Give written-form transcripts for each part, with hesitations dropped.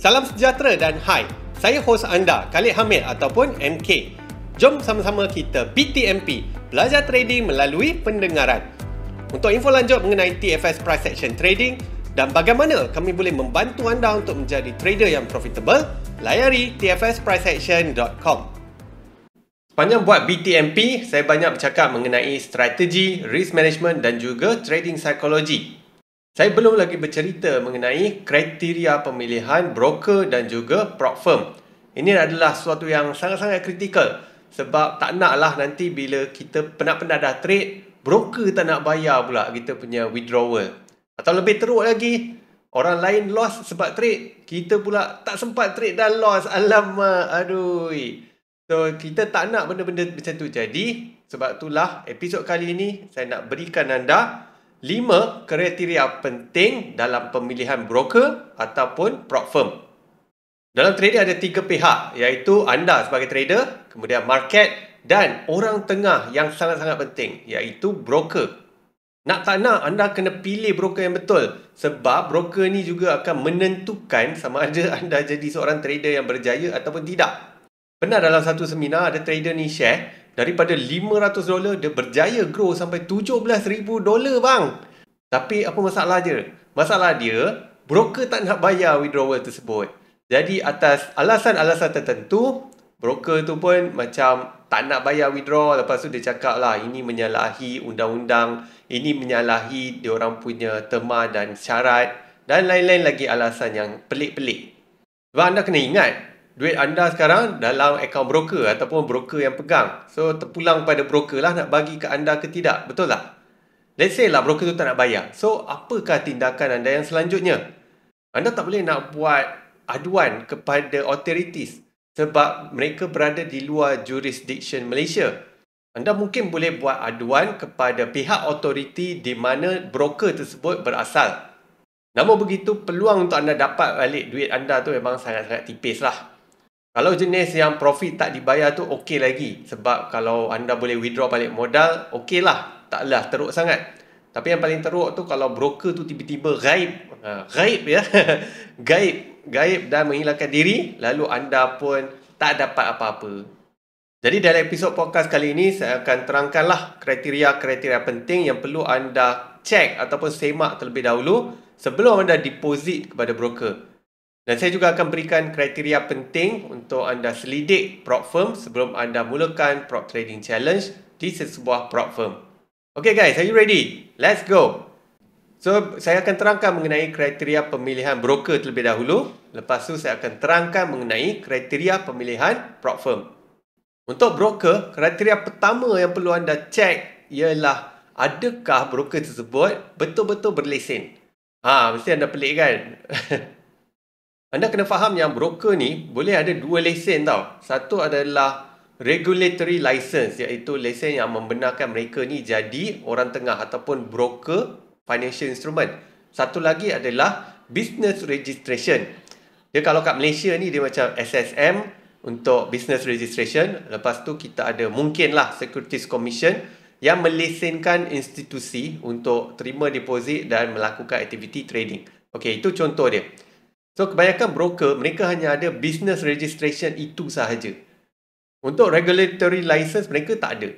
Salam sejahtera dan hai. Saya hos anda, Khalid Hamid ataupun MK. Jom sama-sama kita BTMP, belajar trading melalui pendengaran. Untuk info lanjut mengenai TFS Price Action Trading dan bagaimana kami boleh membantu anda untuk menjadi trader yang profitable, layari tfspriceaction.com. Sepanjang buat BTMP, saya banyak bercakap mengenai strategi, risk management dan juga trading psychology. Saya belum lagi bercerita mengenai kriteria pemilihan broker dan juga prop firm. Ini adalah sesuatu yang sangat-sangat kritikal sebab tak naklah nanti bila kita penat-penat dah trade, broker tak nak bayar pula kita punya withdrawal. Atau lebih teruk lagi, orang lain loss sebab trade, kita pula tak sempat trade dah loss. Alamak, aduh. So, kita tak nak benda-benda macam tu jadi. Sebab itulah episod kali ini saya nak berikan anda 5 kriteria penting dalam pemilihan broker ataupun prop firm. Dalam trading ada 3 pihak, iaitu anda sebagai trader, kemudian market dan orang tengah yang sangat-sangat penting, iaitu broker. Nak tak nak, anda kena pilih broker yang betul sebab broker ni juga akan menentukan sama ada anda jadi seorang trader yang berjaya ataupun tidak. Pernah dalam satu seminar ada trader ni share daripada $500 dia berjaya grow sampai $17,000 bang. Tapi apa masalah dia? Masalah dia broker tak nak bayar withdrawal tersebut. Jadi atas alasan-alasan tertentu broker tu pun macam tak nak bayar withdrawal. Lepas tu dia cakap lah ini menyalahi undang-undang, ini menyalahi diorang punya terma dan syarat dan lain-lain lagi alasan yang pelik-pelik. Sebab anda kena ingat duit anda sekarang dalam akaun broker ataupun broker yang pegang. So, terpulang pada broker lah nak bagi ke anda ke tidak. Betul tak? Let's say lah broker tu tak nak bayar. So, apakah tindakan anda yang selanjutnya? Anda tak boleh nak buat aduan kepada authorities sebab mereka berada di luar jurisdiction Malaysia. Anda mungkin boleh buat aduan kepada pihak authority di mana broker tersebut berasal. Namun begitu, peluang untuk anda dapat balik duit anda tu memang sangat-sangat tipis lah. Kalau jenis yang profit tak dibayar tu okey lagi. Sebab kalau anda boleh withdraw balik modal, okey lah. Taklah teruk sangat. Tapi yang paling teruk tu kalau broker tu tiba-tiba gaib. Gaib ya. Gaib dan menghilangkan diri. Lalu anda pun tak dapat apa-apa. Jadi dalam episod podcast kali ini, saya akan terangkanlah kriteria-kriteria penting yang perlu anda cek ataupun semak terlebih dahulu sebelum anda deposit kepada broker. Dan saya juga akan berikan kriteria penting untuk anda selidik prop firm sebelum anda mulakan prop trading challenge di sebuah prop firm. Okay guys, are you ready? Let's go! So, saya akan terangkan mengenai kriteria pemilihan broker terlebih dahulu. Lepas tu, saya akan terangkan mengenai kriteria pemilihan prop firm. Untuk broker, kriteria pertama yang perlu anda cek ialah adakah broker tersebut betul-betul berlesen. Mesti anda pelik kan? Anda kena faham yang broker ni boleh ada 2 lesen tau. Satu adalah regulatory license, iaitu lesen yang membenarkan mereka ni jadi orang tengah ataupun broker financial instrument. Satu lagi adalah business registration. Dia kalau kat Malaysia ni dia macam SSM untuk business registration. Lepas tu kita ada mungkinlah Securities Commission yang melesenkan institusi untuk terima deposit dan melakukan aktiviti trading. Okey, itu contoh dia. So, kebanyakan broker, mereka hanya ada business registration itu sahaja. Untuk regulatory license, mereka tak ada.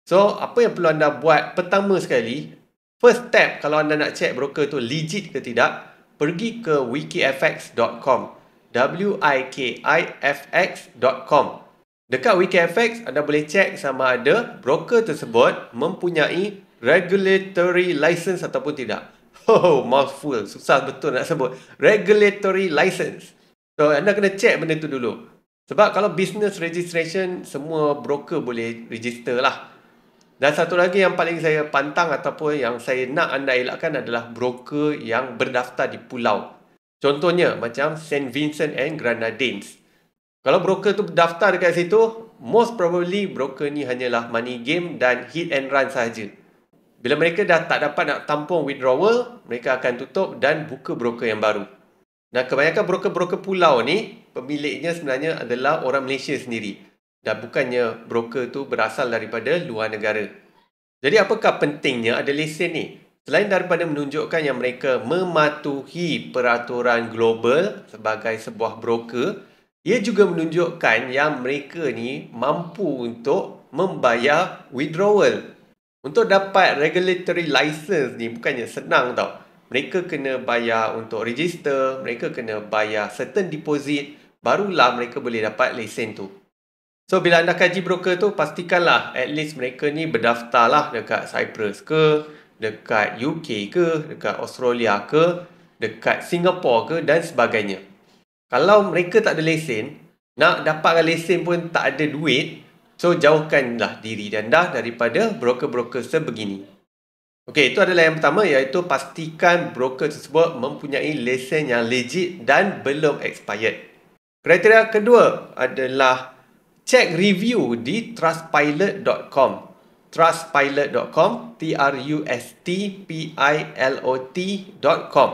So, apa yang perlu anda buat pertama sekali, first step kalau anda nak check broker tu legit ke tidak, pergi ke wikifx.com. wikifx.com. Dekat wikifx, anda boleh check sama ada broker tersebut mempunyai regulatory license ataupun tidak. Oh, mouthful. Susah betul nak sebut. Regulatory license. So, anda kena check benda tu dulu. Sebab kalau business registration, semua broker boleh register lah. Dan satu lagi yang paling saya pantang ataupun yang saya nak anda elakkan adalah broker yang berdaftar di pulau. Contohnya, macam St. Vincent and Grenadines. Kalau broker tu berdaftar dekat situ, most probably broker ni hanyalah money game dan hit and run sahaja. Bila mereka dah tak dapat nak tampung withdrawal, mereka akan tutup dan buka broker yang baru. Dan kebanyakan broker-broker pulau ni, pemiliknya sebenarnya adalah orang Malaysia sendiri. Dan bukannya broker tu berasal daripada luar negara. Jadi apakah pentingnya ada lesen ni? Selain daripada menunjukkan yang mereka mematuhi peraturan global sebagai sebuah broker, ia juga menunjukkan yang mereka ni mampu untuk membayar withdrawal. Untuk dapat regulatory license ni bukannya senang tau. Mereka kena bayar untuk register, mereka kena bayar certain deposit, barulah mereka boleh dapat lesen tu. So, bila anda kaji broker tu, pastikanlah at least mereka ni berdaftar lah dekat Cyprus ke, dekat UK ke, dekat Australia ke, dekat Singapore ke dan sebagainya. Kalau mereka tak ada lesen, nak dapatkan lesen pun tak ada duit, so jauhkanlah diri anda daripada broker-broker sebegini. Okey, itu adalah yang pertama, iaitu pastikan broker tersebut mempunyai lesen yang legit dan belum expired. Kriteria kedua adalah cek review di trustpilot.com. Trustpilot.com, trustpilot.com.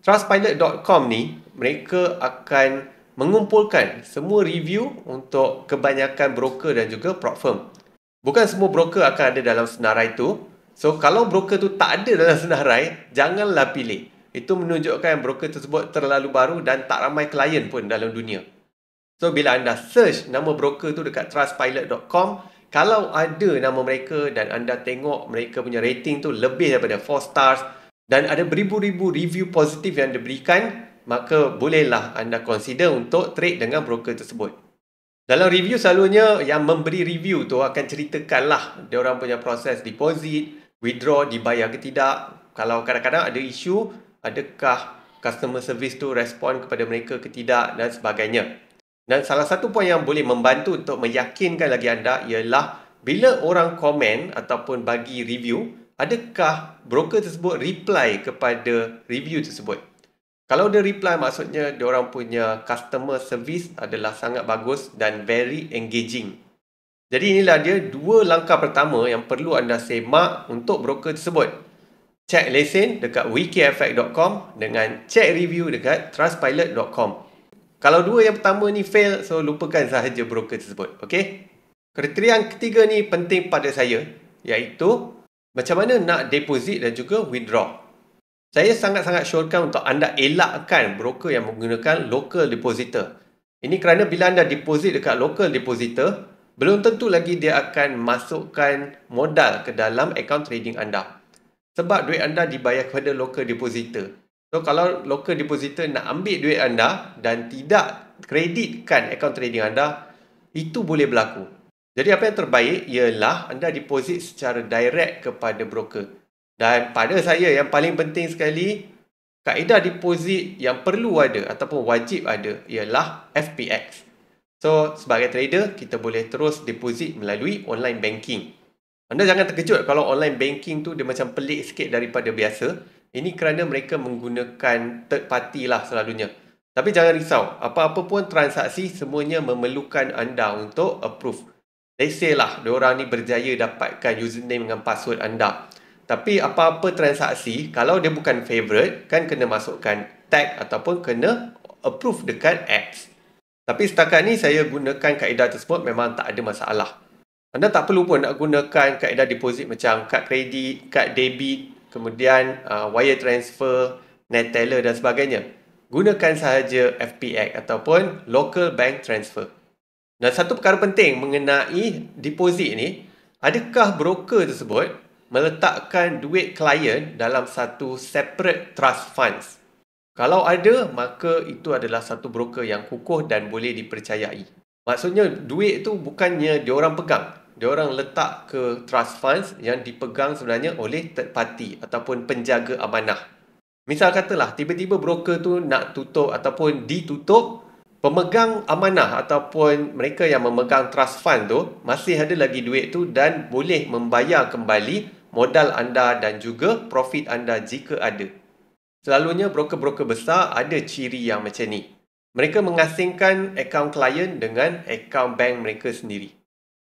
Trustpilot.com ni, mereka akan mengumpulkan semua review untuk kebanyakan broker dan juga prop firm. Bukan semua broker akan ada dalam senarai tu. So, kalau broker tu tak ada dalam senarai, janganlah pilih. Itu menunjukkan broker tersebut terlalu baru dan tak ramai klien pun dalam dunia. So, bila anda search nama broker tu dekat trustpilot.com, kalau ada nama mereka dan anda tengok mereka punya rating tu lebih daripada 4 stars dan ada beribu-ribu review positif yang diberikan, maka bolehlah anda consider untuk trade dengan broker tersebut. Dalam review selalunya yang memberi review tu akan ceritakanlah dia orang punya proses deposit, withdraw, dibayar ke tidak. Kalau kadang-kadang ada isu, adakah customer service tu respon kepada mereka ke tidak dan sebagainya. Dan salah satu poin yang boleh membantu untuk meyakinkan lagi anda ialah bila orang komen ataupun bagi review, adakah broker tersebut reply kepada review tersebut. Kalau dia reply, maksudnya dia orang punya customer service adalah sangat bagus dan very engaging. Jadi inilah dia dua langkah pertama yang perlu anda semak untuk broker tersebut. Cek lesen dekat wikifx.com dengan cek review dekat trustpilot.com. Kalau dua yang pertama ni fail, so lupakan sahaja broker tersebut. Okey? Kriteria yang ketiga ni penting pada saya, iaitu macam mana nak deposit dan juga withdraw. Saya sangat-sangat syorkan untuk anda elakkan broker yang menggunakan local depositor. Ini kerana bila anda deposit dekat local depositor, belum tentu lagi dia akan masukkan modal ke dalam akaun trading anda. Sebab duit anda dibayar kepada local depositor. So, kalau local depositor nak ambil duit anda dan tidak kreditkan akaun trading anda, itu boleh berlaku. Jadi, apa yang terbaik ialah anda deposit secara direct kepada broker. Dan pada saya yang paling penting sekali, kaedah deposit yang perlu ada ataupun wajib ada ialah FPX. So, sebagai trader, kita boleh terus deposit melalui online banking. Anda jangan terkejut kalau online banking tu dia macam pelik sikit daripada biasa. Ini kerana mereka menggunakan third party lah selalunya. Tapi jangan risau, apa-apa pun transaksi semuanya memerlukan anda untuk approve. Let's say lah, diorang ni berjaya dapatkan username dengan password anda. Tapi apa-apa transaksi, kalau dia bukan favourite, kan kena masukkan tag ataupun kena approve dekat apps. Tapi setakat ni saya gunakan kaedah tersebut memang tak ada masalah. Anda tak perlu pun nak gunakan kaedah deposit macam kad kredit, kad debit, kemudian wire transfer, net teller dan sebagainya. Gunakan sahaja FPX ataupun local bank transfer. Dan satu perkara penting mengenai deposit ni, adakah broker tersebut meletakkan duit klien dalam satu separate trust funds? Kalau ada, maka itu adalah satu broker yang kukuh dan boleh dipercayai. Maksudnya duit tu bukannya diorang pegang. Diorang letak ke trust funds yang dipegang sebenarnya oleh third party ataupun penjaga amanah. Misal katalah tiba-tiba broker tu nak tutup ataupun ditutup, pemegang amanah ataupun mereka yang memegang trust fund tu masih ada lagi duit tu dan boleh membayar kembali modal anda dan juga profit anda jika ada. Selalunya broker-broker besar ada ciri yang macam ni. Mereka mengasingkan akaun klien dengan akaun bank mereka sendiri.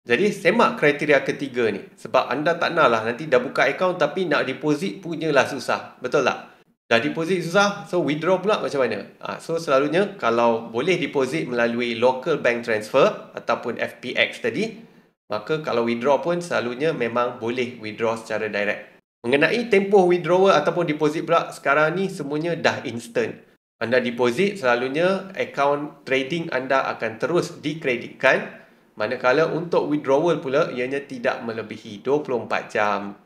Jadi semak kriteria ketiga ni. Sebab anda tak nak lah nanti dah buka akaun tapi nak deposit punyalah susah. Betul tak? Dah deposit susah, so withdraw pula macam mana? So selalunya kalau boleh deposit melalui local bank transfer ataupun FPX tadi, maka kalau withdraw pun selalunya memang boleh withdraw secara direct. Mengenai tempoh withdrawal ataupun deposit pula, sekarang ni semuanya dah instant. Anda deposit, selalunya akaun trading anda akan terus dikreditkan. Manakala untuk withdrawal pula, ianya tidak melebihi 24 jam.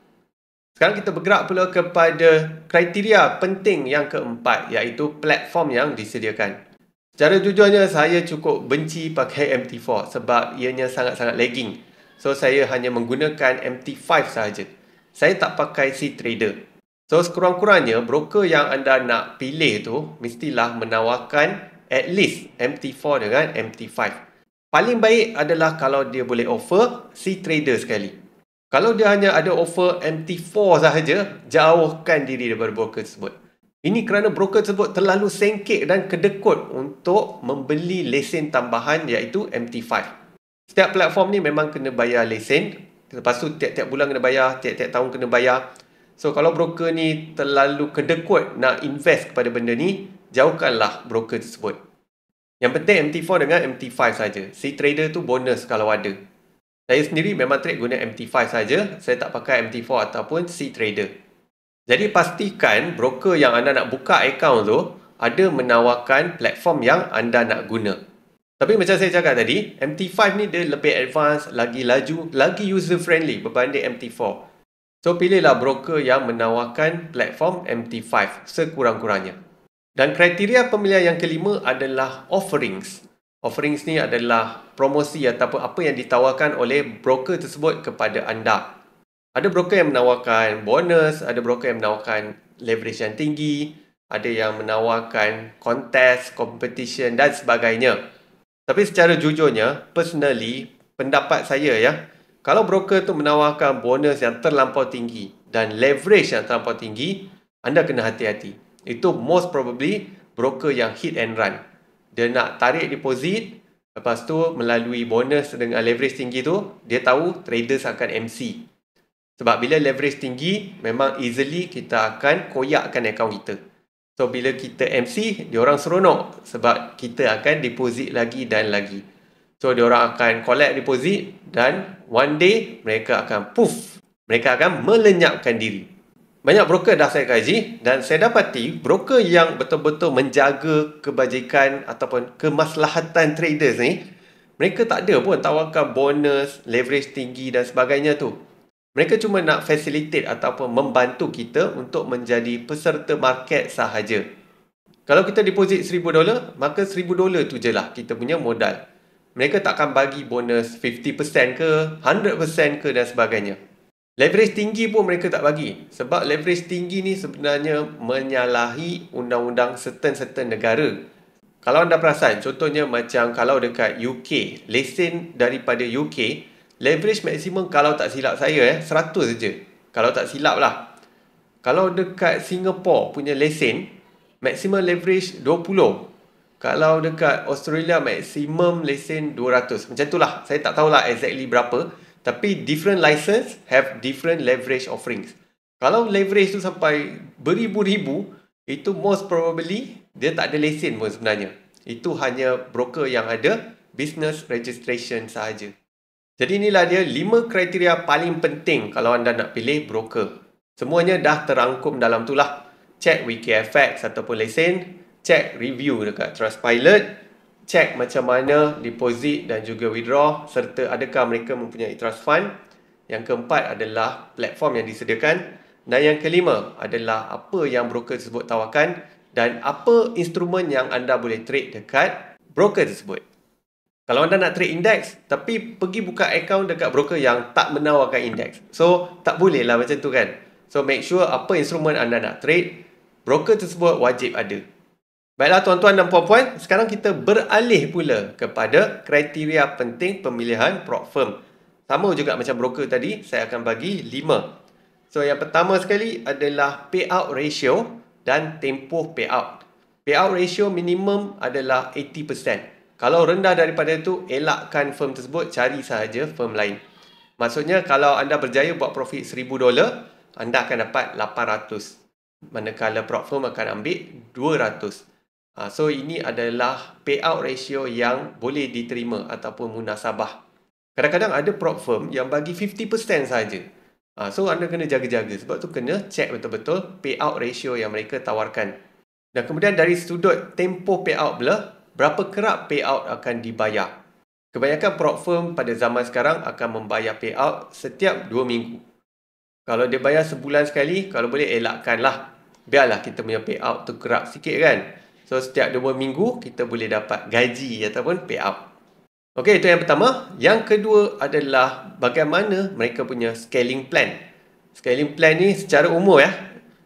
Sekarang kita bergerak pula kepada kriteria penting yang keempat, iaitu platform yang disediakan. Secara jujurnya, saya cukup benci pakai MT4 sebab ianya sangat-sangat lagging. So, saya hanya menggunakan MT5 sahaja. Saya tak pakai C-Trader. So, sekurang-kurangnya, broker yang anda nak pilih tu mestilah menawarkan at least MT4 dengan MT5. Paling baik adalah kalau dia boleh offer C-Trader sekali. Kalau dia hanya ada offer MT4 sahaja, jauhkan diri daripada broker tersebut. Ini kerana broker tersebut terlalu sengkek dan kedekut untuk membeli lesen tambahan iaitu MT5. Setiap platform ni memang kena bayar lesen. Lepas tu tiap-tiap bulan kena bayar, tiap-tiap tahun kena bayar. So kalau broker ni terlalu kedekut nak invest kepada benda ni, jauhkanlah broker tersebut. Yang penting MT4 dengan MT5 saja. C-Trader tu bonus kalau ada. Saya sendiri memang trade guna MT5 saja. Saya tak pakai MT4 ataupun C-Trader. Jadi pastikan broker yang anda nak buka akaun tu ada menawarkan platform yang anda nak guna. Tapi macam saya cakap tadi, MT5 ni dia lebih advance, lagi laju, lagi user friendly berbanding MT4. So pilihlah broker yang menawarkan platform MT5 sekurang-kurangnya. Dan kriteria pemilihan yang kelima adalah offerings. Offerings ni adalah promosi ataupun apa yang ditawarkan oleh broker tersebut kepada anda. Ada broker yang menawarkan bonus, ada broker yang menawarkan leverage yang tinggi, ada yang menawarkan kontes, competition dan sebagainya. Tapi secara jujurnya, personally, pendapat saya kalau broker tu menawarkan bonus yang terlampau tinggi dan leverage yang terlampau tinggi, anda kena hati-hati. Itu most probably broker yang hit and run. Dia nak tarik deposit, lepas tu melalui bonus dengan leverage tinggi tu, dia tahu traders akan MC. Sebab bila leverage tinggi, memang easily kita akan koyakkan akaun kita. So, bila kita MC, diorang seronok sebab kita akan deposit lagi dan lagi. So, diorang akan collect deposit dan one day mereka akan poof. Mereka akan melenyapkan diri. Banyak broker dah saya kaji dan saya dapati broker yang betul-betul menjaga kebajikan ataupun kemaslahatan traders ni, mereka tak ada pun tawarkan bonus, leverage tinggi dan sebagainya tu. Mereka cuma nak facilitate ataupun membantu kita untuk menjadi peserta market sahaja. Kalau kita deposit $1,000, maka $1,000 tu je lah kita punya modal. Mereka takkan bagi bonus 50% ke, 100% ke dan sebagainya. Leverage tinggi pun mereka tak bagi. Sebab leverage tinggi ni sebenarnya menyalahi undang-undang certain negara. Kalau anda perasan, contohnya macam kalau dekat UK, lesen daripada UK, leverage maksimum kalau tak silap saya 100 saja. Kalau tak silap lah. Kalau dekat Singapore punya lesen, maksimum leverage 20. Kalau dekat Australia, maksimum lesen 200. Macam tu lah. Saya tak tahulah exactly berapa. Tapi different license have different leverage offerings. Kalau leverage tu sampai beribu-ribu, itu most probably dia tak ada lesen pun sebenarnya. Itu hanya broker yang ada business registration sahaja. Jadi inilah dia 5 kriteria paling penting kalau anda nak pilih broker. Semuanya dah terangkum dalam tu lah. Cek WikiFX ataupun lesen, cek review dekat Trustpilot, cek macam mana deposit dan juga withdraw serta adakah mereka mempunyai trust fund. Yang keempat adalah platform yang disediakan. Dan yang kelima adalah apa yang broker tersebut tawarkan dan apa instrumen yang anda boleh trade dekat broker tersebut. Kalau anda nak trade index, tapi pergi buka account dekat broker yang tak menawarkan index. So, tak boleh lah macam tu kan. So, make sure apa instrumen anda nak trade, broker tersebut wajib ada. Baiklah tuan-tuan dan puan-puan, sekarang kita beralih pula kepada kriteria penting pemilihan prop firm. Sama juga macam broker tadi, saya akan bagi 5. So, yang pertama sekali adalah payout ratio dan tempoh payout. Payout ratio minimum adalah 80%. Kalau rendah daripada itu, elakkan firm tersebut, cari sahaja firm lain. Maksudnya, kalau anda berjaya buat profit $1,000, anda akan dapat 800. Manakala prop firm akan ambil 200. So, ini adalah payout ratio yang boleh diterima ataupun munasabah. Kadang-kadang ada prop firm yang bagi 50% sahaja. So anda kena jaga-jaga, sebab tu kena check betul-betul payout ratio yang mereka tawarkan. Dan kemudian dari sudut tempoh payout pula, berapa kerap payout akan dibayar. Kebanyakan prop firm pada zaman sekarang akan membayar payout setiap 2 minggu. Kalau dia bayar sebulan sekali, kalau boleh elakkanlah. Biarlah kita punya payout tu kerap sikit kan. So setiap 2 minggu kita boleh dapat gaji ataupun payout. Okey, itu yang pertama. Yang kedua adalah bagaimana mereka punya scaling plan. Scaling plan ni secara umum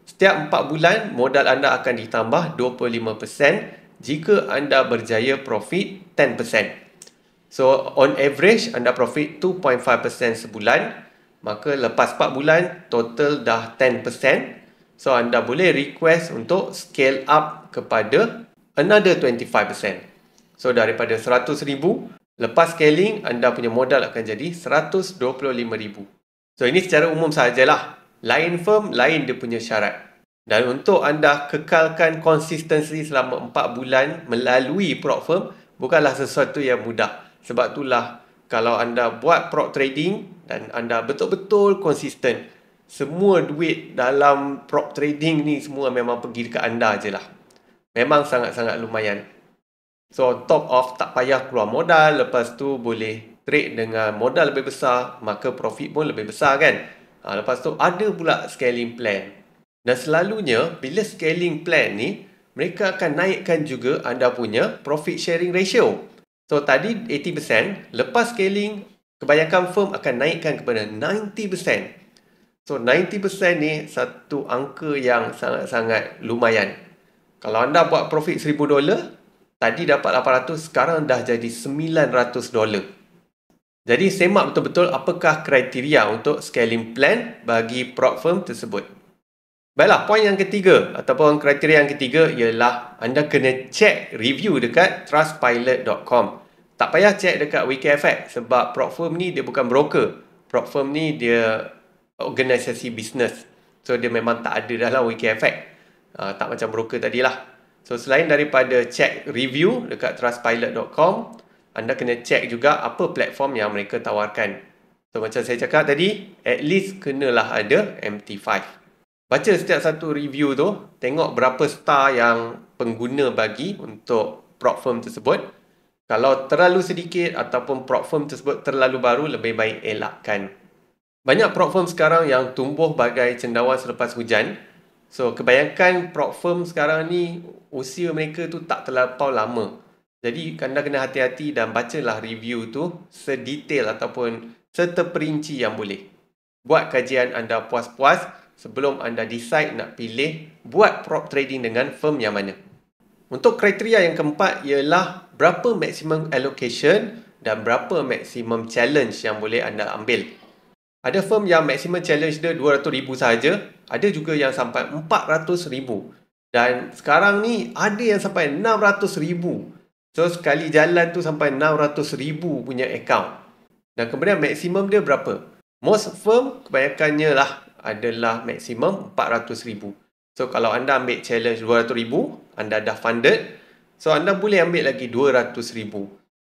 setiap 4 bulan modal anda akan ditambah 25% jika anda berjaya profit 10%. So on average anda profit 2.5% sebulan, maka lepas 4 bulan total dah 10%. So anda boleh request untuk scale up kepada another 25%. So daripada 100,000, lepas scaling, anda punya modal akan jadi 125,000. So, ini secara umum sahajalah. Lain firm, lain dia punya syarat. Dan untuk anda kekalkan konsistensi selama 4 bulan melalui prop firm, bukanlah sesuatu yang mudah. Sebab itulah, kalau anda buat prop trading dan anda betul-betul konsisten, semua duit dalam prop trading ni semua memang pergi dekat anda je lah. Memang sangat-sangat lumayan. So, top off tak payah keluar modal, lepas tu boleh trade dengan modal lebih besar, maka profit pun lebih besar kan. Lepas tu ada pula scaling plan. Dan selalunya, bila scaling plan ni, mereka akan naikkan juga anda punya profit sharing ratio. So, tadi 80%, lepas scaling, kebanyakan firm akan naikkan kepada 90%. So, 90% ni satu angka yang sangat-sangat lumayan. Kalau anda buat profit $1,000, tadi dapat 800, sekarang dah jadi $900. Jadi semak betul-betul apakah kriteria untuk scaling plan bagi prop firm tersebut. Baiklah, poin yang ketiga ataupun kriteria yang ketiga ialah anda kena check review dekat trustpilot.com. Tak payah check dekat WikiFX sebab prop firm ni dia bukan broker. Prop firm ni dia organisasi bisnes. So dia memang tak ada dalam WikiFX. Tak macam broker tadilah. So, selain daripada check review dekat trustpilot.com, anda kena check juga apa platform yang mereka tawarkan. So, macam saya cakap tadi, at least kenalah ada MT5. Baca setiap satu review tu, tengok berapa star yang pengguna bagi untuk prop firm tersebut. Kalau terlalu sedikit ataupun prop firm tersebut terlalu baru, lebih baik elakkan. Banyak prop firm sekarang yang tumbuh bagai cendawan selepas hujan. So, kebanyakan prop firm sekarang ni, usia mereka tu tak terlampau lama. Jadi, anda kena hati-hati dan bacalah review tu sedetail ataupun seterinci yang boleh. Buat kajian anda puas-puas sebelum anda decide nak pilih buat prop trading dengan firm yang mana. Untuk kriteria yang keempat ialah berapa maximum allocation dan berapa maximum challenge yang boleh anda ambil. Ada firm yang maximum challenge dia 200,000 sahaja. Ada juga yang sampai 400,000. Dan sekarang ni ada yang sampai 600,000. So sekali jalan tu sampai 600,000 punya account. Dan kemudian maksimum dia berapa? Most firm kebanyakannya lah adalah maksimum 400,000. So kalau anda ambil challenge 200,000, anda dah funded. So anda boleh ambil lagi 200,000.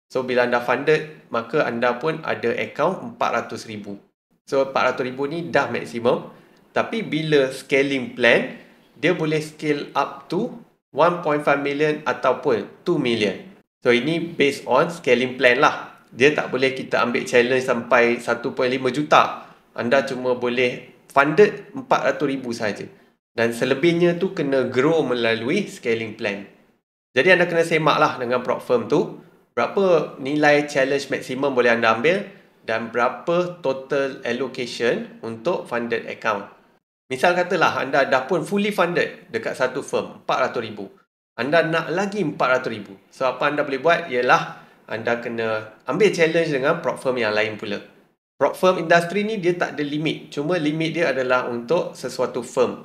So bila anda funded, maka anda pun ada account 400,000. So 400,000 ni dah maksimum. Tapi bila scaling plan, dia boleh scale up to 1.5 million ataupun 2 million. So ini based on scaling plan lah. Dia tak boleh kita ambil challenge sampai 1.5 juta. Anda cuma boleh funded 400,000 saja. Dan selebihnya tu kena grow melalui scaling plan. Jadi anda kena semak lah dengan prop firm tu. Berapa nilai challenge maksimum boleh anda ambil dan berapa total allocation untuk funded account. Misal katalah anda dah pun fully funded dekat satu firm, 400,000. Anda nak lagi 400,000. So, apa anda boleh buat ialah anda kena ambil challenge dengan prop firm yang lain pula. Prop firm industri ni dia tak ada limit. Cuma limit dia adalah untuk sesuatu firm.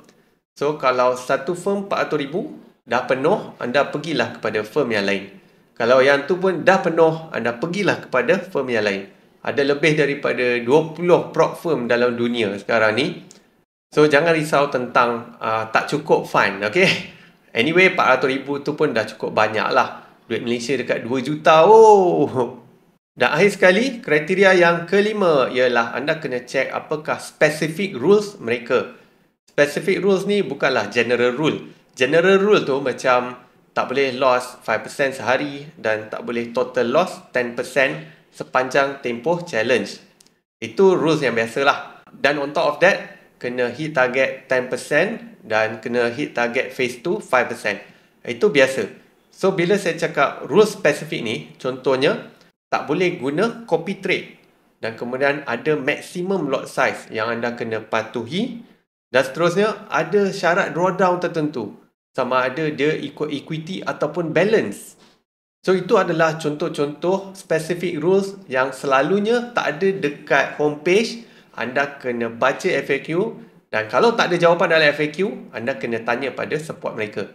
So, kalau satu firm 400,000 dah penuh, anda pergilah kepada firm yang lain. Kalau yang tu pun dah penuh, anda pergilah kepada firm yang lain. Ada lebih daripada 20 prop firm dalam dunia sekarang ni. So, jangan risau tentang tak cukup fund, okay? Anyway, 400,000 tu pun dah cukup banyak lah. Duit Malaysia dekat 2 juta. Oh, Dan akhir sekali, kriteria yang kelima ialah anda kena check apakah specific rules mereka. Specific rules ni bukanlah general rule. General rule tu macam tak boleh loss 5% sehari dan tak boleh total loss 10% sepanjang tempoh challenge. Itu rules yang biasalah. Dan on top of that, kena hit target 10% dan kena hit target phase 2 5%. Itu biasa. So, bila saya cakap rules spesifik ni, contohnya, tak boleh guna copy trade. Dan kemudian ada maximum lot size yang anda kena patuhi. Dan seterusnya, ada syarat drawdown tertentu. Sama ada dia ikut equity ataupun balance. So, itu adalah contoh-contoh specific rules yang selalunya tak ada dekat homepage. Anda kena baca FAQ. Dan kalau tak ada jawapan dalam FAQ, anda kena tanya pada support mereka.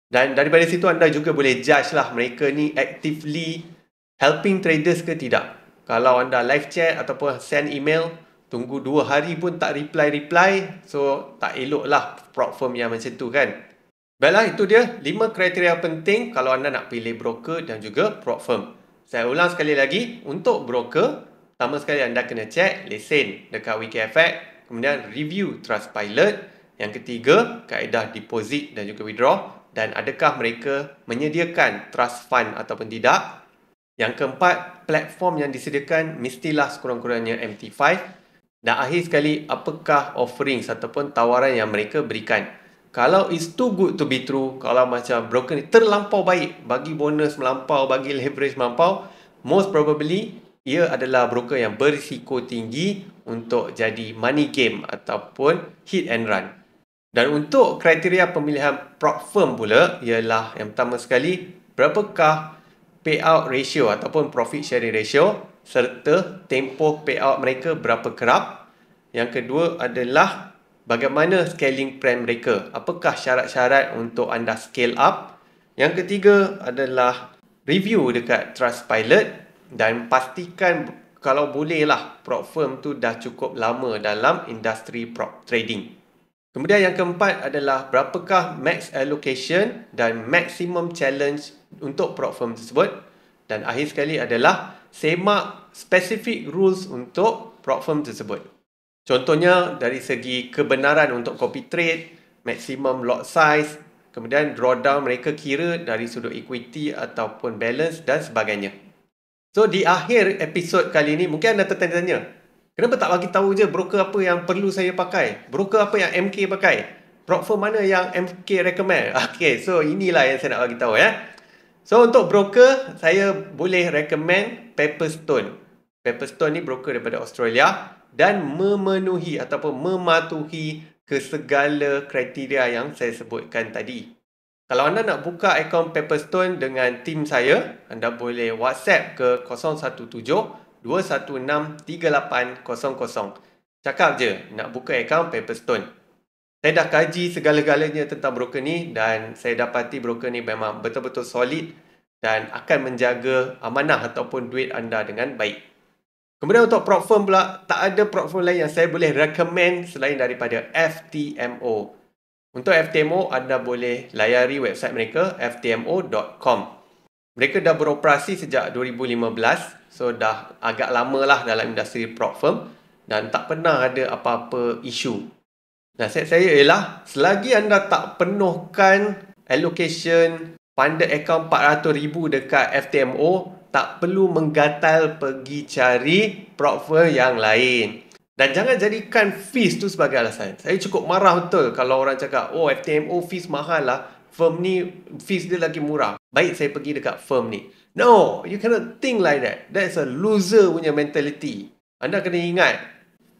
Dan daripada situ, anda juga boleh judge lah mereka ni actively helping traders ke tidak. Kalau anda live chat ataupun send email, tunggu 2 hari pun tak reply, so tak elok lah prop firm yang macam tu kan. Baiklah, itu dia 5 kriteria penting kalau anda nak pilih broker dan juga prop firm. Saya ulang sekali lagi, untuk broker, pertama sekali anda kena check lesen dekat Wikifx, kemudian review Trustpilot, yang ketiga, kaedah deposit dan juga withdraw, dan adakah mereka menyediakan trust fund ataupun tidak. Yang keempat, platform yang disediakan mestilah sekurang-kurangnya MT5. Dan akhir sekali, apakah offerings ataupun tawaran yang mereka berikan. Kalau it's too good to be true, kalau macam broker ni terlampau baik, bagi bonus melampau, bagi leverage melampau, most probably, ia adalah broker yang berisiko tinggi untuk jadi money game ataupun hit and run. Dan untuk kriteria pemilihan prop firm pula, ialah yang pertama sekali, berapakah payout ratio ataupun profit sharing ratio serta tempoh payout mereka berapa kerap. Yang kedua adalah bagaimana scaling plan mereka. Apakah syarat-syarat untuk anda scale up. Yang ketiga adalah review dekat Trustpilot dan pastikan kalau bolehlah prop firm tu dah cukup lama dalam industri prop trading. Kemudian yang keempat adalah berapakah max allocation dan maximum challenge untuk prop firm tersebut. Dan akhir sekali adalah semak specific rules untuk prop firm tersebut. Contohnya dari segi kebenaran untuk copy trade, maximum lot size, kemudian drawdown mereka kira dari sudut equity ataupun balance dan sebagainya. So di akhir episod kali ini mungkin anda tertanya-tanya, kenapa tak bagi tahu je broker apa yang perlu saya pakai? Broker apa yang MK pakai? Prop firm mana yang MK recommend? Okay, so inilah yang saya nak bagi tahu ya. So untuk broker, saya boleh recommend Pepperstone. Pepperstone ni broker daripada Australia dan memenuhi ataupun mematuhi ke segala kriteria yang saya sebutkan tadi. Kalau anda nak buka akaun Pepperstone dengan tim saya, anda boleh WhatsApp ke 017-216-3800. Cakap je nak buka akaun Pepperstone. Saya dah kaji segala-galanya tentang broker ni dan saya dapati broker ni memang betul-betul solid dan akan menjaga amanah ataupun duit anda dengan baik. Kemudian untuk prop firm pula, tak ada prop firm lain yang saya boleh recommend selain daripada FTMO. Untuk FTMO, anda boleh layari website mereka ftmo.com. Mereka dah beroperasi sejak 2015, so dah agak lama lah dalam industri prop firm dan tak pernah ada apa-apa isu. Nasihat saya ialah, selagi anda tak penuhkan allocation funded account 400,000 dekat FTMO, tak perlu menggatal pergi cari prop firm yang lain. Dan jangan jadikan fees tu sebagai alasan. Saya cukup marah betul kalau orang cakap, oh FTMO fees mahal lah, firm ni fees dia lagi murah, baik saya pergi dekat firm ni. No, you cannot think like that. That's a loser punya mentality. Anda kena ingat,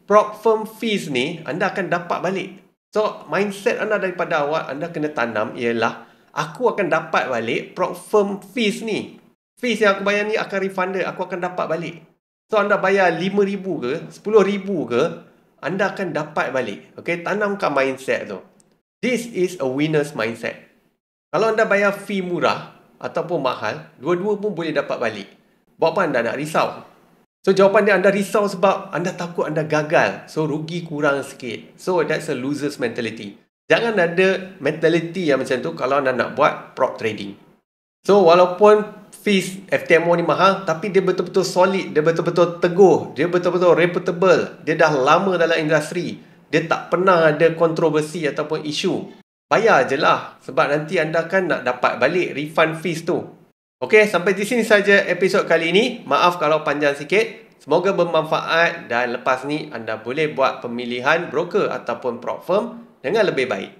prop firm fees ni anda akan dapat balik. So mindset anda daripada awal anda kena tanam ialah, aku akan dapat balik prop firm fees ni. Fees yang aku bayar ni akan refunded, aku akan dapat balik. So anda bayar 5,000 ke 10,000 ke, anda akan dapat balik. Okay, tanamkan mindset tu. This is a winner's mindset. Kalau anda bayar fee murah ataupun mahal, dua-dua pun boleh dapat balik. Buat apa anda nak risau? So jawapan dia, anda risau sebab anda takut anda gagal, so rugi kurang sikit. So that's a loser's mentality. Jangan ada mentality yang macam tu kalau anda nak buat prop trading. So walaupun fees FTMO ni mahal, tapi dia betul-betul solid, dia betul-betul teguh, dia betul-betul reputable, dia dah lama dalam industri, dia tak pernah ada kontroversi ataupun isu. Bayar je lah, sebab nanti anda kan nak dapat balik refund fees tu. Okey, sampai di sini saja episod kali ini. Maaf kalau panjang sikit. Semoga bermanfaat dan lepas ni anda boleh buat pemilihan broker ataupun prop firm dengan lebih baik.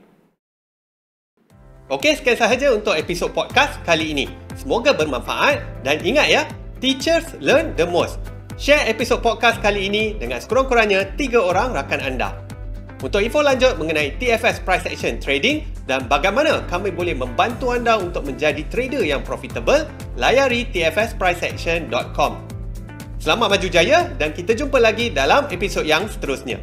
Okey, sekian sahaja untuk episod podcast kali ini. Semoga bermanfaat dan ingat ya, teachers learn the most. Share episod podcast kali ini dengan sekurang-kurangnya 3 orang rakan anda. Untuk info lanjut mengenai TFS Price Action Trading dan bagaimana kami boleh membantu anda untuk menjadi trader yang profitable, layari tfspriceaction.com. Selamat maju jaya dan kita jumpa lagi dalam episod yang seterusnya.